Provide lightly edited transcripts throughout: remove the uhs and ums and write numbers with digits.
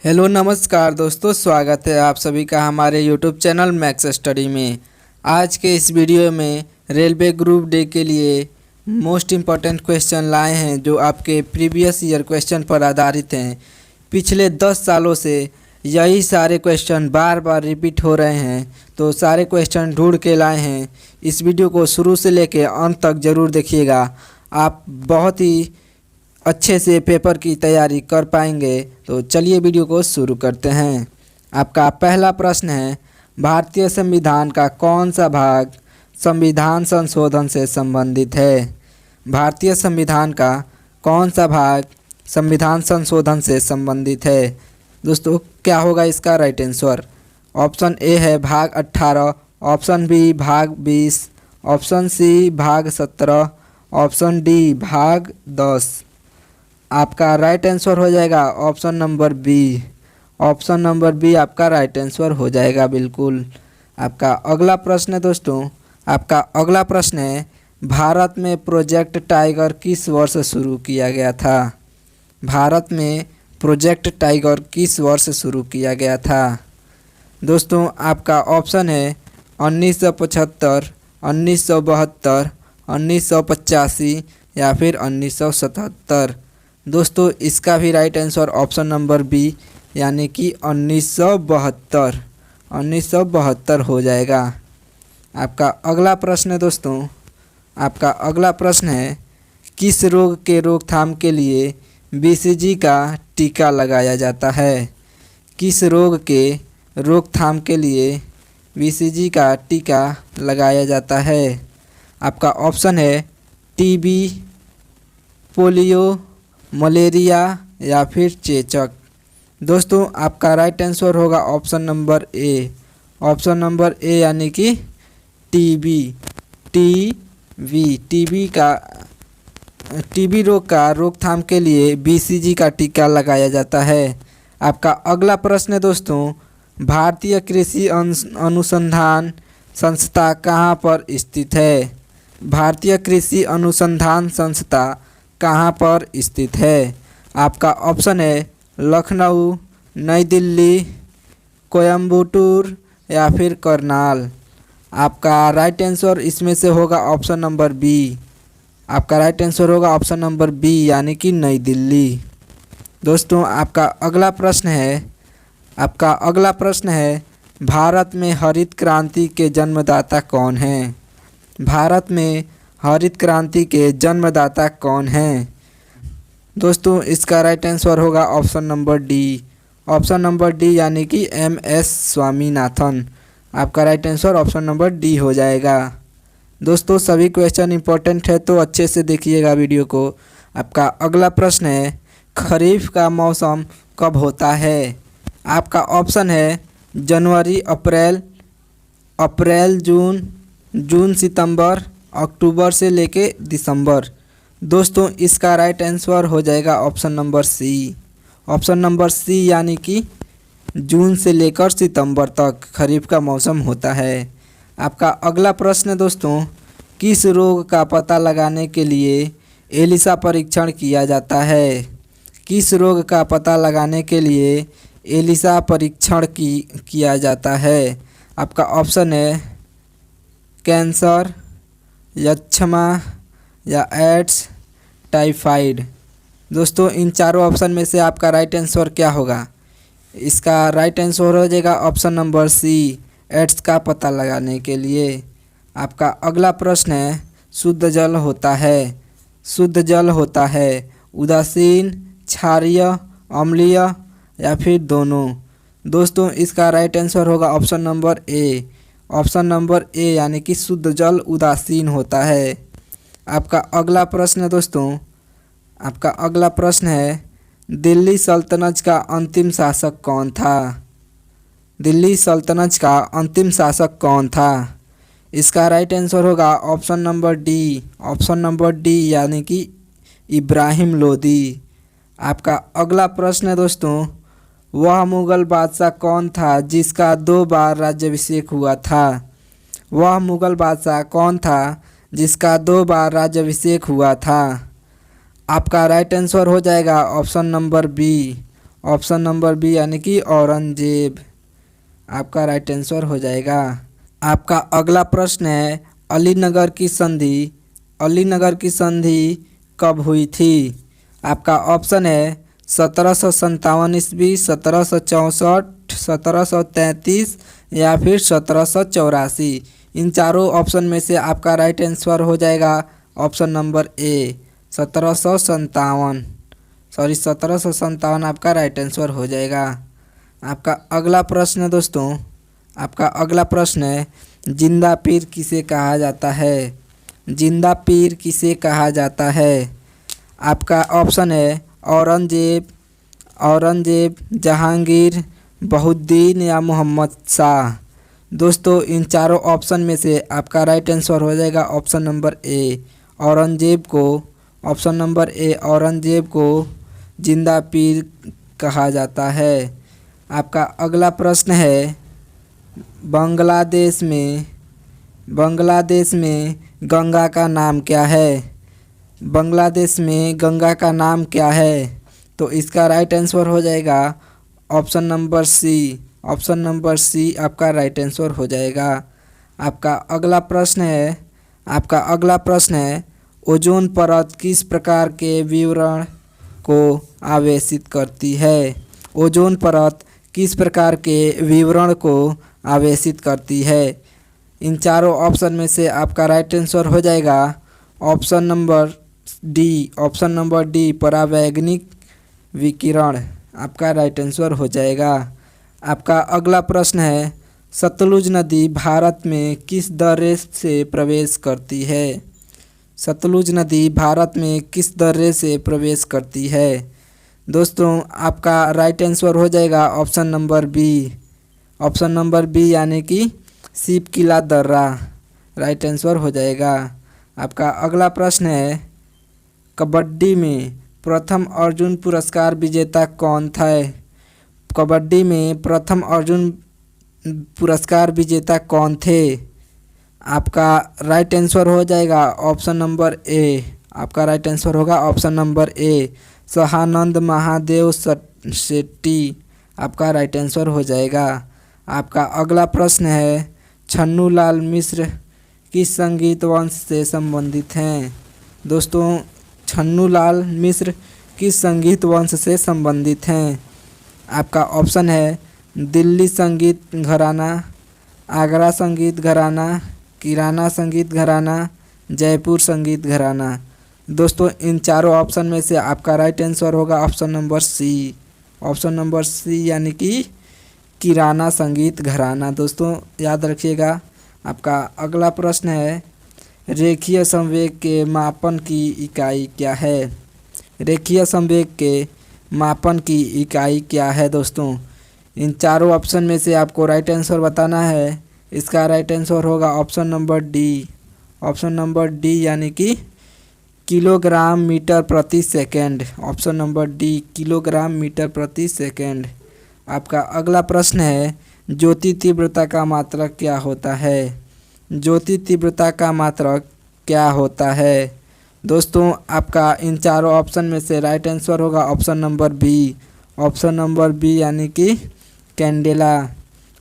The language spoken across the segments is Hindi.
हेलो नमस्कार दोस्तों, स्वागत है आप सभी का हमारे यूट्यूब चैनल मैक्स स्टडी में। आज के इस वीडियो में रेलवे ग्रुप डी के लिए मोस्ट इम्पॉर्टेंट क्वेश्चन लाए हैं जो आपके प्रीवियस ईयर क्वेश्चन पर आधारित हैं। पिछले 10 सालों से यही सारे क्वेश्चन बार बार रिपीट हो रहे हैं, तो सारे क्वेश्चन ढूंढ के लाए हैं। इस वीडियो को शुरू से लेकर अंत तक ज़रूर देखिएगा, आप बहुत ही अच्छे से पेपर की तैयारी कर पाएंगे। तो चलिए वीडियो को शुरू करते हैं। आपका पहला प्रश्न है, भारतीय संविधान का कौन सा भाग संविधान संशोधन से संबंधित है? भारतीय संविधान का कौन सा भाग संविधान संशोधन से संबंधित है? दोस्तों, क्या होगा इसका राइट आंसर? ऑप्शन ए है भाग 18, ऑप्शन बी भाग 20, ऑप्शन सी भाग 17, ऑप्शन डी भाग 10। आपका राइट आंसर हो जाएगा option number B. Option number B आपका राइट आंसर हो जाएगा बिल्कुल। आपका अगला प्रश्न है दोस्तों, आपका अगला प्रश्न है, भारत में प्रोजेक्ट टाइगर किस वर्ष शुरू किया गया था? भारत में प्रोजेक्ट टाइगर किस वर्ष शुरू किया गया था? दोस्तों, आपका ऑप्शन है 1975, 1972, 1985 या फिर 1977। दोस्तों, इसका भी right answer option number B यानी कि 1972 हो जाएगा। आपका अगला प्रश्न है दोस्तों, आपका अगला प्रश्न है, किस रोग के रोकथाम के लिए बीसीजी का टीका लगाया जाता है? किस रोग के रोकथाम के लिए बीसीजी का टीका लगाया जाता है? आपका ऑप्शन है टीबी, पोलियो, मलेरिया या फिर चेचक। दोस्तों, आपका राइट आंसर होगा ऑप्शन नंबर ए। ऑप्शन नंबर ए यानी कि टीबी रोग का रोकथाम के लिए बीसीजी का टीका लगाया जाता है। आपका अगला प्रश्न है दोस्तों, भारतीय कृषि अनुसंधान संस्था कहाँ पर स्थित है? भारतीय कृषि अनुसंधान संस्था कहाँ पर स्थित है? आपका ऑप्शन है लखनऊ, नई दिल्ली, कोयम्बटूर या फिर करनाल। आपका राइट आंसर इसमें से होगा ऑप्शन नंबर बी। आपका राइट आंसर होगा ऑप्शन नंबर बी यानी कि नई दिल्ली। दोस्तों, आपका अगला प्रश्न है, भारत में हरित क्रांति के जन्मदाता कौन हैं? भारत में हरित क्रांति के जन्मदाता कौन हैं? दोस्तों, इसका राइट आंसर होगा option number D. Option number D यानी कि MS स्वामीनाथन। आपका right answer option number D हो जाएगा। दोस्तों, सभी क्वेश्चन इंपॉर्टेंट है तो अच्छे से देखिएगा वीडियो को। आपका अगला प्रश्न है, खरीफ का मौसम कब होता है? आपका ऑप्शन है जनवरी, अप्रैल, जून, सितंबर, अक्टूबर से लेके दिसंबर। दोस्तों, इसका राइट आंसर हो जाएगा option number C. Option number C यानी कि जून से लेकर सितंबर तक खरीफ का मौसम होता है। आपका अगला प्रश्न दोस्तों, किस रोग का पता लगाने के लिए एलिसा परीक्षण किया जाता है? किस रोग का पता लगाने के लिए एलिसा परीक्षण किया जाता है? आपका ऑप्शन है कैंसर, यक्ष्मा या एड्स, टाइफाइड। दोस्तों, इन चारों ऑप्शन में से आपका राइट आंसर क्या होगा? इसका राइट आंसर हो जाएगा ऑप्शन नंबर सी, एड्स का पता लगाने के लिए। आपका अगला प्रश्न है, शुद्ध जल होता है उदासीन, क्षारीय, अम्लीय या फिर दोनों। दोस्तों, इसका राइट आंसर होगा ऑप्शन नंबर ए। ऑप्शन नंबर ए यानी कि शुद्ध जल उदासीन होता है। आपका अगला प्रश्न है दोस्तों, आपका अगला प्रश्न है, दिल्ली सल्तनत का अंतिम शासक कौन था? दिल्ली सल्तनत का अंतिम शासक कौन था? इसका राइट आंसर होगा option number D. Option number D यानी कि इब्राहिम लोदी। आपका अगला प्रश्न है दोस्तों, वह मुग़ल बादशाह कौन था जिसका 2 बार राज्याभिषेक हुआ था? वह मुग़ल बादशाह कौन था जिसका 2 बार राज्याभिषेक हुआ था? आपका राइट आंसर हो जाएगा option number B. Option number B यानी कि औरंगजेब आपका राइट आंसर हो जाएगा। आपका अगला प्रश्न है अलीनगर की संधि कब हुई थी? आपका ऑप्शन है 1757 ईस्वी, 1764, 1733 या फिर 1784। इन चारों ऑप्शन में से आपका राइट आंसर हो जाएगा ऑप्शन नंबर ए 1757 आपका राइट आंसर हो जाएगा। आपका अगला प्रश्न है दोस्तों, आपका अगला प्रश्न है जिंदा पीर किसे कहा जाता है? जिंदा पीर किसे कहा जाता है? आपका ऑप्शन है औरंगजेब, जहांगीर, बहाउद्दीन या मोहम्मद शाह। दोस्तों इन चारों ऑप्शन में से आपका राइट आंसर हो जाएगा ऑप्शन नंबर ए औरंगजेब को। ऑप्शन नंबर ए औरंगजेब को जिंदा पीर कहा जाता है। आपका अगला प्रश्न है बांग्लादेश में गंगा का नाम क्या है? बांग्लादेश में गंगा का नाम क्या है? तो इसका राइट आंसर हो जाएगा ऑप्शन नंबर सी आपका राइट आंसर हो जाएगा। आपका अगला प्रश्न है ओजोन परत किस प्रकार के विवरण को आवेशित करती है? ओजोन परत किस प्रकार के विवरण को आवेशित करती है? इन चारों ऑप्शन में से आपका राइट आंसर हो जाएगा ऑप्शन नंबर डी परावैंगनिक विकिरण आपका राइट आंसर हो जाएगा। आपका अगला प्रश्न है सतलुज नदी भारत में किस दर्रे से प्रवेश करती है? सतलुज नदी भारत में किस दर्रे से प्रवेश करती है? दोस्तों आपका राइट आंसर हो जाएगा ऑप्शन नंबर बी यानी कि शिपकिला दर्रा राइट आंसर हो जाएगा। आपका अगला प्रश्न है कबड्डी में प्रथम अर्जुन पुरस्कार विजेता कौन था? कबड्डी में प्रथम अर्जुन पुरस्कार विजेता कौन थे? आपका राइट आंसर हो जाएगा ऑप्शन नंबर ए। आपका राइट आंसर होगा option number A Sahanand Mahadev Shetty आपका राइट आंसर हो जाएगा। आपका अगला प्रश्न है छन्नूलाल मिश्र किस संगीत वंश से संबंधित हैं? दोस्तों छन्नूलाल मिश्र किस संगीत वंश से संबंधित हैं? आपका ऑप्शन है दिल्ली संगीत घराना, आगरा संगीत घराना, किराना संगीत घराना, जयपुर संगीत घराना। दोस्तों इन चारों ऑप्शन में से आपका राइट आंसर होगा ऑप्शन नंबर सी यानी कि किराना संगीत घराना। दोस्तों याद रखिएगा। आपका अगला प्रश्न है रेखीय संवेग के मापन की इकाई क्या है? रेखीय संवेग के मापन की इकाई क्या है? दोस्तों इन चारों ऑप्शन में से आपको राइट आंसर बताना है। इसका राइट आंसर होगा ऑप्शन नंबर डी यानी कि किलोग्राम मीटर प्रति second. Option number D kilogram metre प्रति सेकंड। आपका अगला प्रश्न है ज्योति तीव्रता का मात्रक क्या होता है? ज्योति तीव्रता का मात्रक क्या होता है? दोस्तों आपका इन चारों ऑप्शन में से राइट आंसर होगा ऑप्शन नंबर बी यानी कि कैंडेला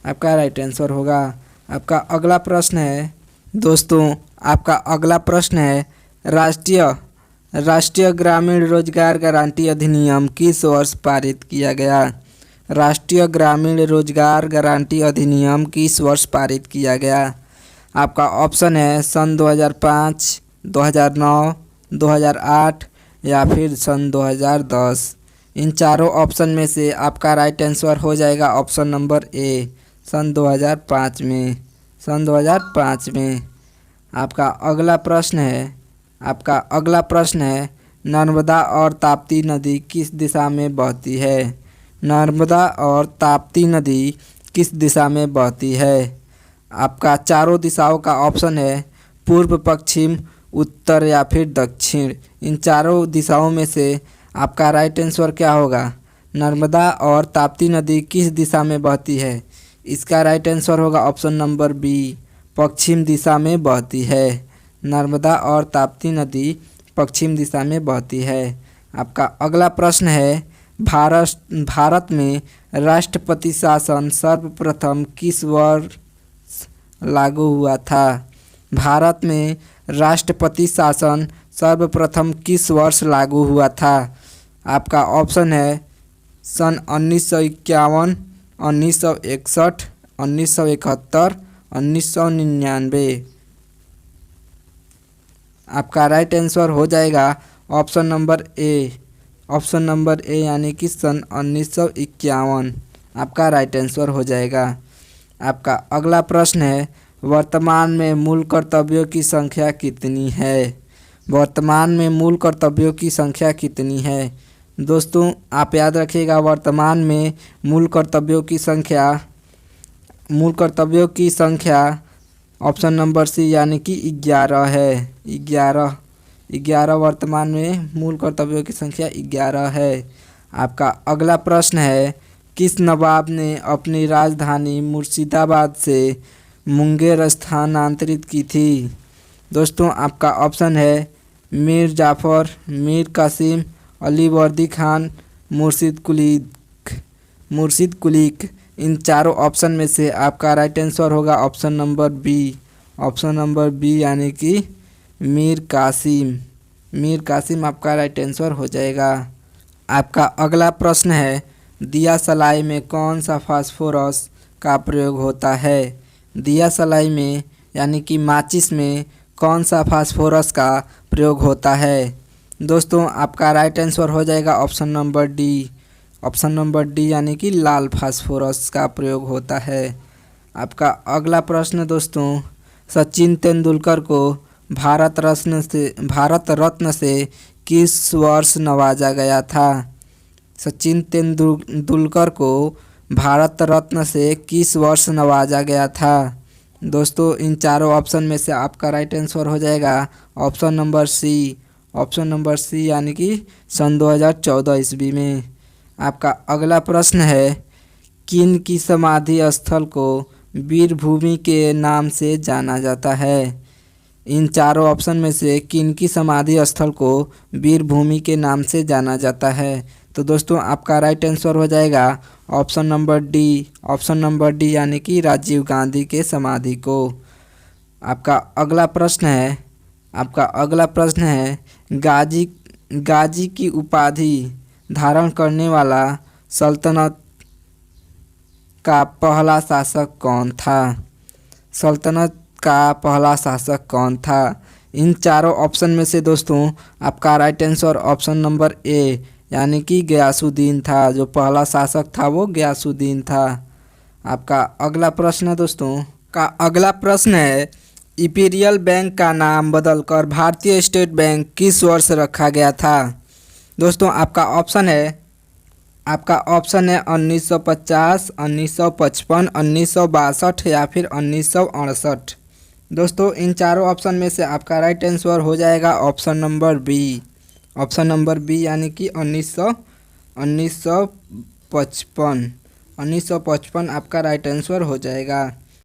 आपका राइट आंसर होगा। आपका अगला प्रश्न है दोस्तों, आपका अगला प्रश्न है राष्ट्रीय ग्रामीण रोजगार गारंटी अधिनियम किस वर्ष पारित किया गया? राष्ट्रीय ग्रामीण रोजगार गारंटी अधिनियम किस वर्ष पारित किया गया? आपका ऑप्शन है सन 2005, 2009, 2008 या फिर सन 2010। इन चारों ऑप्शन में से आपका राइट आंसर हो जाएगा ऑप्शन नंबर ए सन 2005 में। आपका अगला प्रश्न है नर्मदा और ताप्ती नदी किस दिशा में बहती है? नर्मदा और ताप्ती नदी किस दिशा में बहती है? आपका चारों दिशाओं का ऑप्शन है पूर्व, पश्चिम, उत्तर या फिर दक्षिण। इन चारों दिशाओं में से आपका राइट आंसर क्या होगा? नर्मदा और ताप्ती नदी किस दिशा में बहती है? इसका राइट आंसर होगा ऑप्शन नंबर बी पश्चिम दिशा में बहती है। नर्मदा और ताप्ती नदी पश्चिम दिशा में बहती है। आपका अगला प्रश्न है भारत में राष्ट्रपति शासन सर्वप्रथम किस वर्ष लागू हुआ था? भारत में राष्ट्रपति शासन सर्वप्रथम किस वर्ष लागू हुआ था? आपका ऑप्शन है सन 1951, 1961, 1971, 1999। आपका राइट आंसर हो जाएगा ऑप्शन नंबर ए। ऑप्शन नंबर ए यानी कि सन 1951 आपका राइट आंसर हो जाएगा। आपका अगला प्रश्न है, वर्तमान में मूल कर्तव्यों की संख्या कितनी है? वर्तमान में मूल कर्तव्यों की संख्या कितनी है? दोस्तों आप याद रखिएगा, वर्तमान में मूल कर्तव्यों की संख्या ऑप्शन नंबर सी यानी कि 11 है। 11 वर्तमान में मूल कर्तव्यों की संख्या 11 है। आपका अगला प्रश्न है, किस नवाब ने अपनी राजधानी मुर्शिदाबाद से मुंगेर स्थानांतरित की थी? दोस्तों आपका ऑप्शन है मीर जाफ़र, मीर कासिम, अली वर्दी खान, मुर्शिद कुलीक। इन चारों ऑप्शन में से आपका राइट आंसर होगा option number B. Option number B यानी कि मीर कासिम आपका राइट आंसर हो जाएगा। आपका अगला प्रश्न है, दिया सलाई में कौन सा फास्फोरस का प्रयोग होता है? दिया सलाई में यानी कि माचिस में कौन सा फास्फोरस का प्रयोग होता है? दोस्तों आपका राइट आंसर हो जाएगा option number D. Option number D यानी कि लाल फास्फोरस का प्रयोग होता है। आपका अगला प्रश्न दोस्तों, सचिन तेंदुलकर को भारत रत्न से किस वर्ष नवाजा गया था? सचिन तेंदुलकर को भारत रत्न से किस वर्ष नवाजा गया था? दोस्तों इन चारों ऑप्शन में से आपका राइट आंसर हो जाएगा option number C. Option number C यानी कि सन 2014 ईस्वी में। आपका अगला प्रश्न है, किन की समाधि स्थल को वीरभूमि के नाम से जाना जाता है? इन चारों ऑप्शन में से किन की समाधि स्थल को वीरभूमि के नाम से जाना जाता है? तो दोस्तों आपका राइट आंसर हो जाएगा option number D. Option number D यानी कि राजीव गांधी के समाधि को। आपका अगला प्रश्न है, गाजी की उपाधि धारण करने वाला सल्तनत का पहला शासक कौन था? इन चारों ऑप्शन में से दोस्तों आपका राइट आंसर ऑप्शन नंबर ए यानी कि गयासुद्दीन था। जो पहला शासक था वो गयासुद्दीन था। आपका अगला प्रश्न है, इंपीरियल बैंक का नाम बदलकर भारतीय स्टेट बैंक किस वर्ष रखा गया था? दोस्तों आपका ऑप्शन है 1950, 1955, 1962 या फिर 1968। दोस्तों इन चारों ऑप्शन में से आपका राइट आंसर हो जाएगा option number B. Option number B यानी कि 1955 आपका राइट आंसर हो जाएगा।